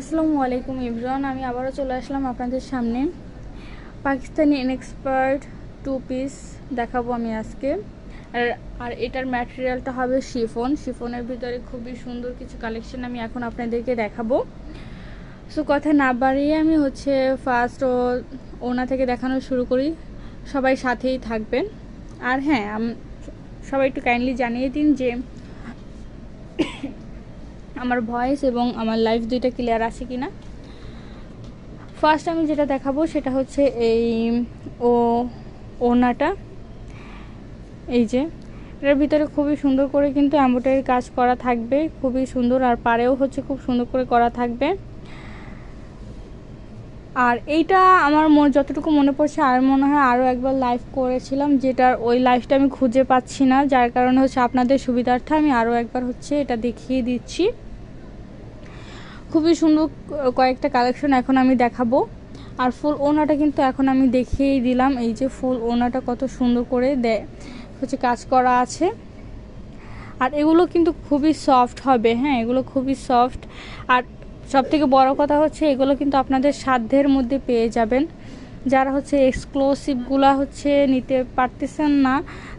আসসালামু আলাইকুম এভরিওয়ান, আমি আবারও চলে আসলাম আপনাদের সামনে। পাকিস্তানি ইনএক্সপার্ট টু পিস দেখাবো আমি আজকে। আর এটার ম্যাটেরিয়ালটা হবে শিফনের ভিতরে খুবই সুন্দর কিছু কালেকশন আমি এখন আপনাদেরকে দেখাবো। সো কথা না বাড়িয়ে আমি ফার্স্ট ওনা থেকে দেখানো শুরু করি। সবাই সাথেই থাকবেন। আর হ্যাঁ, সবাই একটু কাইন্ডলি জানিয়ে দিন যে আমার ভয়েস এবং আমার লাইভ দুইটা ক্লিয়ার আছে কিনা। ফার্স্ট আমি যেটা দেখাবো সেটা হচ্ছে এই ওনাটা। এই যে এটার ভিতরে খুবই সুন্দর করে কিন্তু এমব্রয়ডারি কাজ করা থাকবে, খুবই সুন্দর। আর পাড়েও খুব সুন্দর করে করা থাকবে। আর এইটা আমার যতটুকু মনে পড়ছে, আর মনে হয় আরও একবার লাইভ করেছিলাম, যেটার ওই লাইভটা আমি খুঁজে পাচ্ছি না, যার কারণে আপনাদের সুবিধার্থে আমি আরও একবার এটা দেখিয়ে দিচ্ছি। খুবই সুন্দর কয়েকটা কালেকশন এখন আমি দেখাবো। আর ফুল ওনাটা কিন্তু এখন আমি দেখিয়েই দিলাম। এই যে ফুল ওনাটা কত সুন্দর করে কাজ করা আছে। আর এগুলো কিন্তু খুবই সফট হবে। হ্যাঁ, এগুলো খুবই সফট। আর সব থেকে বড় কথা এগুলো কিন্তু আপনাদের সাধ্যের মধ্যে পেয়ে যাবেন। যারা এক্সক্লুসিভগুলা নিতে পারতেছেন না,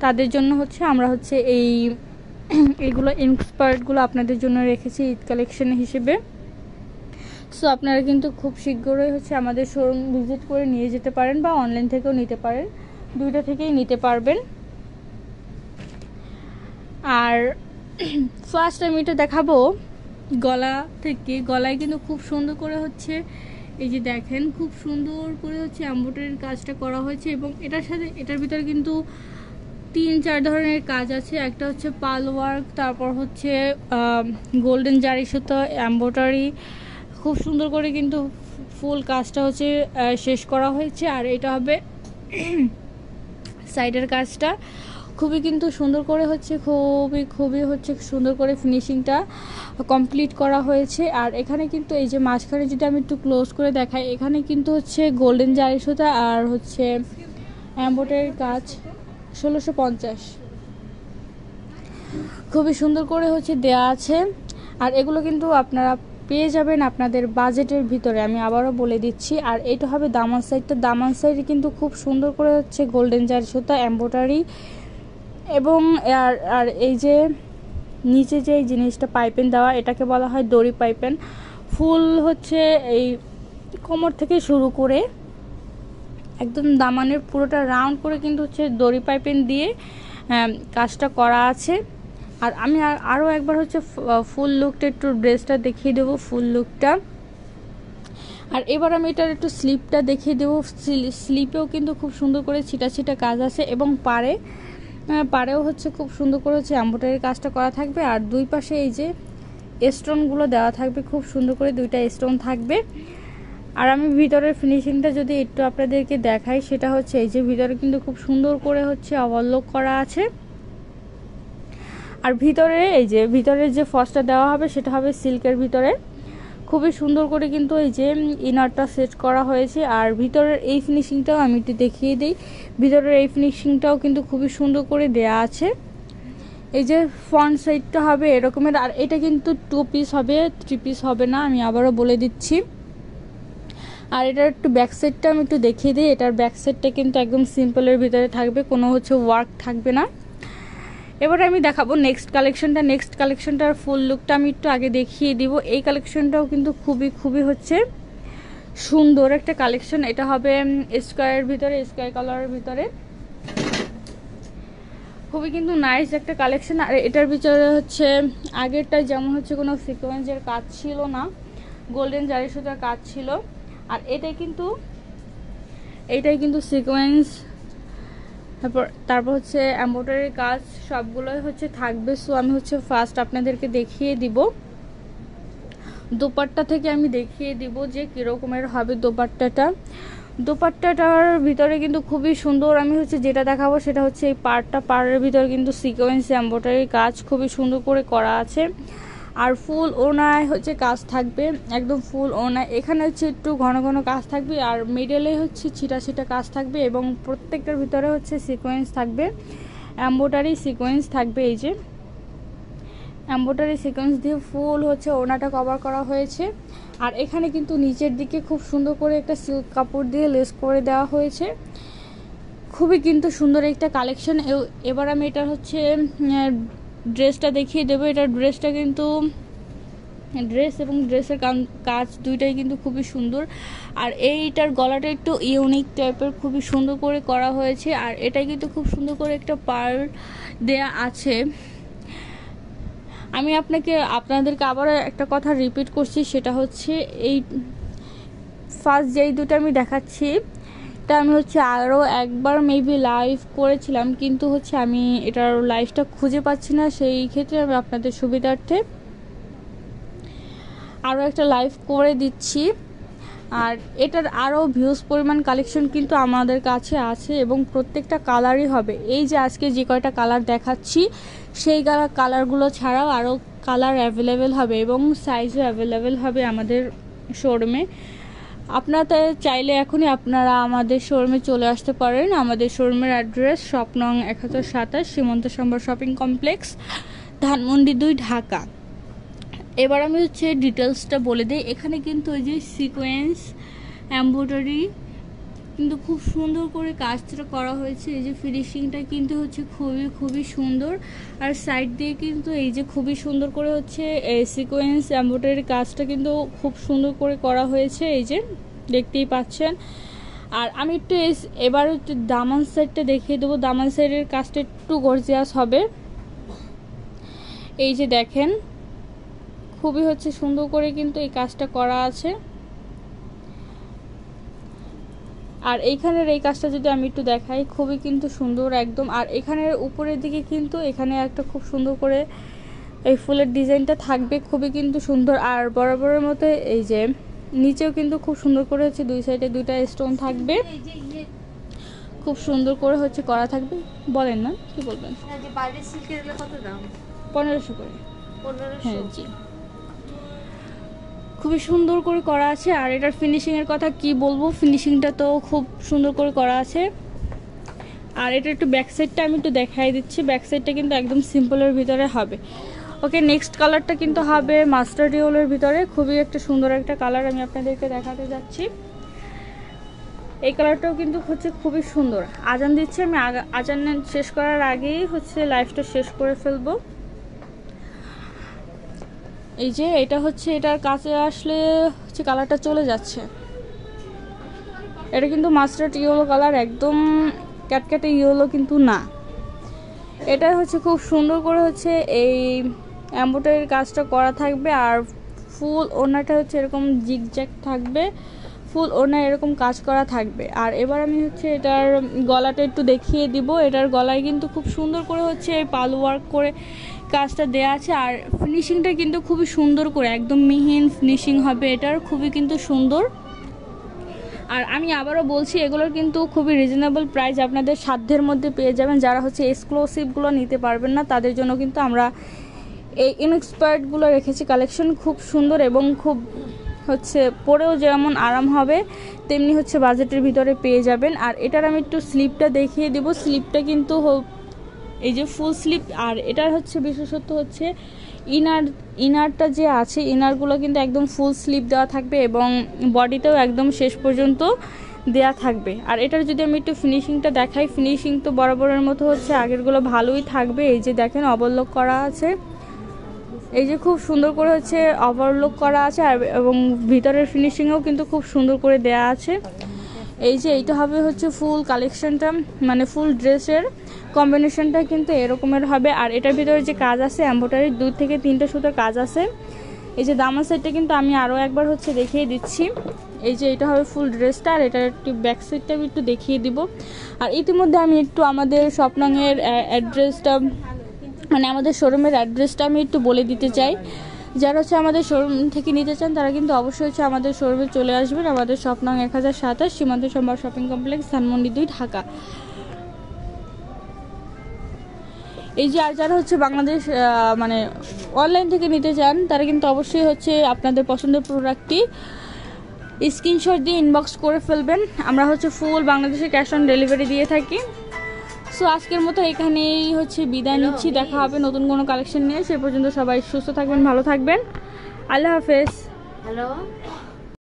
তাদের জন্য আমরা এইগুলো ইনএক্সপার্টগুলো আপনাদের জন্য রেখেছি ঈদ কালেকশন হিসেবে। সো আপনারা কিন্তু খুব শীঘ্রই আমাদের শোরুম ভিজিট করে নিয়ে যেতে পারেন, বা অনলাইন থেকেও নিতে পারেন, দুইটা থেকেই নিতে পারবেন। আর ফার্স্ট আমি এটা দেখাবো গলা থেকে। গলায় কিন্তু খুব সুন্দর করে এই যে দেখেন, খুব সুন্দর করে এমব্রয়ডারির কাজটা করা হয়েছে। এবং এটার ভিতরে কিন্তু 3-4 ধরনের কাজ আছে। একটা পাল ওয়ার্ক, তারপর গোল্ডেন জারি সুতো এমব্রয়ডারি, খুব সুন্দর করে কিন্তু ফুল কাজটা শেষ করা হয়েছে। আর এটা হবে সাইডের কাজটা, খুবই কিন্তু সুন্দর করে খুবই সুন্দর করে ফিনিশিংটা কমপ্লিট করা হয়েছে। আর এখানে কিন্তু এই যে মাঝখানে যদি আমি একটু ক্লোজ করে দেখাই, এখানে কিন্তু গোল্ডেন জারি সুতা আর এমব্রয়ডারির কাজ 1650 খুবই সুন্দর করে দেয়া আছে। আর এগুলো কিন্তু আপনারা পেয়ে যাবেন আপনাদের বাজেটের ভিতরে, আমি আবারও বলে দিচ্ছি। আর এটা হবে দামান সাইডটা। দামান সাইডে কিন্তু খুব সুন্দর করে গোল্ডেন জারি সুতা এমব্রয়ডারি, এবং আর এই যে নিচে যে এই জিনিসটা পাইপেন দেওয়া, এটাকে বলা হয় দড়ি পাইপেন। ফুল এই কোমর থেকে শুরু করে একদম দামানের পুরোটা রাউন্ড করে কিন্তু দড়ি পাইপেন দিয়ে কাজটা করা আছে। আর আমি আরও একবার ফুল লুকটা একটু ড্রেসটা দেখিয়ে দেবো, ফুল লুকটা। আর এবার আমি এটার একটু স্লিপটা দেখিয়ে দেবো। স্লিপেও কিন্তু খুব সুন্দর করে ছিটা ছিটা কাজ আছে, এবং পাড়েও খুব সুন্দর করে এমব্রয়ডারির কাজটা করা থাকবে। আর দুই পাশে এই যে স্টোনগুলো দেওয়া থাকবে, খুব সুন্দর করে দুইটা স্টোন থাকবে। আর আমি ভিতরের ফিনিশিংটা যদি একটু আপনাদেরকে দেখাই, সেটা এই যে ভিতরে কিন্তু খুব সুন্দর করে ওভারলক করা আছে। আর ভিতরের যে ফসটা দেওয়া হবে সেটা হবে সিল্কের ভিতরে, খুবই সুন্দর করে কিন্তু এই যে ইনারটা সেট করা হয়েছে। আর ভিতরের এই ফিনিশিংটাও আমি একটু দেখিয়ে দিই। ভিতরের এই ফিনিশিংটাও কিন্তু খুবই সুন্দর করে দেয়া আছে। এই যে ফ্রন্ট সাইডটা হবে এরকমের। আর এটা কিন্তু 2 পিস হবে, 3 পিস হবে না, আমি আবারও বলে দিচ্ছি। আর এটার একটু ব্যাক সাইডটা আমি একটু দেখিয়ে দিই। এটার ব্যাক সাইডটা কিন্তু একদম সিম্পলের ভিতরে থাকবে, কোনো ওয়ার্ক থাকবে না। এবার আমি দেখাবো নেক্সট কালেকশনটার ফুল লুকটা আমি একটু আগে দেখিয়ে দিব। এই কালেকশনটাও কিন্তু খুবই সুন্দর একটা কালেকশন। এটা হবে স্কোয়ারের ভিতরে, স্কোয়ার কালারের ভিতরে, খুবই কিন্তু নাইস একটা কালেকশন। আর এটার ভিতরে আগেরটা যেমন কোনো সিকোয়েন্সের কাজ ছিল না, গোল্ডেন জারি সুতার কাজ ছিল। আর এইটাই কিন্তু সিকোয়েন্স, তারপর এমব্রয়ডারির কাজ সবগুলোই থাকবে। সো আমি ফার্স্ট আপনাদেরকে দেখিয়ে দিব দোপাট্টা থেকে, আমি দেখিয়ে দিব যে কিরকমের হবে দোপাট্টাটার ভিতরে কিন্তু খুবই সুন্দর। আমি যেটা দেখাবো সেটা এই পাড়ের ভিতরে কিন্তু সিকোয়েন্স এমব্রয়ডারির কাজ খুবই সুন্দর করে করা আছে। আর ফুল ওনায় কাজ থাকবে, একদম ফুল ওনায়। এখানে একটু ঘন ঘন কাজ থাকবে, আর মিডলে ছিটা ছিটা কাজ থাকবে, এবং প্রত্যেকটার ভিতরে সিকোয়েন্স থাকবে, এমব্রয়ডারি সিকোয়েন্স থাকবে। এই যে এমব্রয়ডারি সিকোয়েন্স দিয়ে ফুল ওনাটা কভার করা হয়েছে। আর এখানে কিন্তু নিচের দিকে খুব সুন্দর করে একটা সিল্ক কাপড় দিয়ে লেস করে দেওয়া হয়েছে। খুবই কিন্তু সুন্দর একটা কালেকশন। এবার আমি এটা হচ্ছে ড্রেসটা দেখিয়ে দেবো। এটার ড্রেসটা কিন্তু ড্রেস এবং ড্রেসের কাজ দুইটাই কিন্তু খুবই সুন্দর। আর এইটার গলাটা একটু ইউনিক টাইপের, খুবই সুন্দর করে করা হয়েছে। আর এটাই কিন্তু খুব সুন্দর করে একটা পার্ল দেয়া আছে। আমি আপনাদেরকে আবারও একটা কথা রিপিট করছি, সেটা হচ্ছে এই ফার্স্ট যেই দুটো আমি দেখাচ্ছি এটা আমি হচ্ছে আরও একবার মেবি লাইভ করেছিলাম, কিন্তু হচ্ছে আমি এটার লাইভটা খুঁজে পাচ্ছি না। সেই ক্ষেত্রে আমি আপনাদের সুবিধার্থে আরও একটা লাইভ করে দিচ্ছি। আর এটার আরও ভিউজ পরিমাণ কালেকশন কিন্তু আমাদের কাছে আছে এবং প্রত্যেকটা কালারই হবে। এই যে আজকে যে কয়টা কালার দেখাচ্ছি সেই কালারগুলো ছাড়াও আরও কালার অ্যাভেলেবেল হবে এবং সাইজও অ্যাভেলেবেল হবে আমাদের শোরুমে। আপনারা চাইলে এখনই আপনারা আমাদের শোরুমে চলে আসতে পারেন। আমাদের শোরুমের অ্যাড্রেস শপ নং 1027 সীমন্ত সম্ভার শপিং কমপ্লেক্স, ধানমন্ডি 2, ঢাকা। এবার আমি হচ্ছে ডিটেলসটা বলে দিই। এখানে কিন্তু ওই যে সিকোয়েন্স এমব্রয়ডারি কিন্তু খুব সুন্দর করে কাজটা করা হয়েছে। এই যে ফিনিশিংটা কিন্তু হচ্ছে খুবই সুন্দর। আর সাইড দিয়ে কিন্তু এই যে খুবই সুন্দর করে হচ্ছে এই সিকোয়েন্স এমব্রয়ডারির কাজটা কিন্তু খুব সুন্দর করে করা হয়েছে, এই যে দেখতেই পাচ্ছেন। আর আমি একটু এবার একটু দামান সাইডটা দেখিয়ে দেবো। দামান সাইডের কাজটা একটু গর্জিয়াস হবে। এই যে দেখেন খুবই হচ্ছে সুন্দর করে কিন্তু এই কাজটা করা আছে। আর এইখানের এই কাজটা যদি আমি একটু দেখাই, খুবই কিন্তু সুন্দর একদম। আর এখানের উপরের দিকে কিন্তু এখানে একটা খুব সুন্দর করে এই ফুলের ডিজাইনটা থাকবে, খুবই কিন্তু সুন্দর। আর বরাবরের মতো এই যে নিচেও কিন্তু খুব সুন্দর করে হচ্ছে দুই সাইডে দুইটা স্টোন থাকবে, খুব সুন্দর করে হচ্ছে করা থাকবে। বলেন না কি বলবেন? 1500 করে। হ্যাঁ জি, খুবই সুন্দর করে করা আছে। আর এটার ফিনিশিংয়ের কথা কি বলবো, ফিনিশিংটা তো খুব সুন্দর করে করা আছে। আর এটা একটু ব্যাক সাইডটা আমি একটু দেখাই দিচ্ছি। ব্যাক সাইডটা কিন্তু একদম সিম্পলের ভিতরে হবে। ওকে, নেক্সট কালারটা কিন্তু হবে মাস্টার্ড ইয়েলোর ভিতরে। খুবই একটা সুন্দর একটা কালার আমি আপনাদেরকে দেখাতে যাচ্ছি। এই কালারটাও কিন্তু হচ্ছে খুবই সুন্দর। আজান দিচ্ছে, আমি আজান শেষ করার আগেই হচ্ছে লাইভটা শেষ করে ফেলবো। এই যে এটা হচ্ছে এটার কাছে আসলে হচ্ছে কালারটা চলে যাচ্ছে। এটা কিন্তু মাস্টার্ড ইয়েলো কালার, একদম ক্যাটক্যাটে ইয়েলো কিন্তু না। এটা হচ্ছে খুব সুন্দর করে হচ্ছে এই এমব্রয়ডারির কাজটা করা থাকবে। আর ফুল ওড়নাটা হচ্ছে এরকম জিগজ্যাগ থাকবে, ফুল ওড়না এরকম কাজ করা থাকবে। আর এবার আমি হচ্ছে এটার গলাটা একটু দেখিয়ে দিব। এটার গলায় কিন্তু খুব সুন্দর করে হচ্ছে পাল ওয়ার্ক করে কাজটা দেয়া আছে। আর ফিনিশিংটা কিন্তু খুবই সুন্দর করে একদম মিহিন ফিনিশিং হবে এটার, খুবই কিন্তু সুন্দর। আর আমি আবারও বলছি এগুলোর কিন্তু খুবই রিজনেবল প্রাইস, আপনাদের সাধ্যের মধ্যে পেয়ে যাবেন। যারা হচ্ছে এক্সক্লুসিভগুলো নিতে পারবেন না তাদের জন্য কিন্তু আমরা এই ইনএক্সপায়ার্ডগুলো রেখেছি কালেকশন, খুব সুন্দর এবং খুব হচ্ছে পরেও যেমন আরাম হবে তেমনি হচ্ছে বাজেটের ভিতরে পেয়ে যাবেন। আর এটার আমি একটু স্লিপটা দেখিয়ে দিব। স্লিপটা কিন্তু এই যে ফুল স্লিপ। আর এটার হচ্ছে বিশেষত্ব হচ্ছে ইনারটা যে আছে ইনারগুলো কিন্তু একদম ফুল স্লিপ দেওয়া থাকবে এবং বডিতেও একদম শেষ পর্যন্ত দেয়া থাকবে। আর এটার যদি আমি একটু ফিনিশিংটা দেখাই, ফিনিশিং তো বরাবরের মতো হচ্ছে আগেরগুলো ভালোই থাকবে। এই যে দেখেন ওভারলক করা আছে, এই যে খুব সুন্দর করে হচ্ছে ওভারলক করা আছে। আর এবং ভিতরের ফিনিশিংও কিন্তু খুব সুন্দর করে দেয়া আছে। এই যে এইটা হবে হচ্ছে ফুল কালেকশনটা, মানে ফুল ড্রেসের কম্বিনেশনটা কিন্তু এরকমের হবে। আর এটার ভিতরে যে কাজ আছে এমব্রয়ডারির 2 থেকে 3টা সুতোর কাজ আছে। এই যে দামান সাইডটা কিন্তু আমি আরও একবার হচ্ছে দেখিয়ে দিচ্ছি। এই যে এটা হবে ফুল ড্রেসটা। আর এটার একটু ব্যাক সাইডটা আমি একটু দেখিয়ে দিব। আর ইতিমধ্যে আমি একটু আমাদের স্বপ্নাঙের অ্যাড্রেসটা, মানে আমাদের শোরুমের অ্যাড্রেসটা আমি একটু বলে দিতে চাই। যারা হচ্ছে আমাদের শোরুম থেকে নিতে চান তারা কিন্তু অবশ্যই হচ্ছে আমাদের শোরুমে চলে আসবেন। আমাদের শপ নং 1027 সীমান্ত সম্ভার শপিং কমপ্লেক্স, ধানমন্ডি 2, ঢাকা। এই যে আর যারা হচ্ছে বাংলাদেশ মানে অনলাইন থেকে নিতে চান তারা কিন্তু অবশ্যই হচ্ছে আপনাদের পছন্দের প্রোডাক্টটি স্ক্রিনশট দিয়ে ইনবক্স করে ফেলবেন। আমরা হচ্ছে ফুল বাংলাদেশে ক্যাশ অন ডেলিভারি দিয়ে থাকি। সো আজকের মতো এখানেই হচ্ছে বিদায় নিচ্ছি। দেখা হবে নতুন কোনো কালেকশন নিয়ে। সে পর্যন্ত সবাই সুস্থ থাকবেন, ভালো থাকবেন। আল্লাহ হাফেজ। হ্যালো।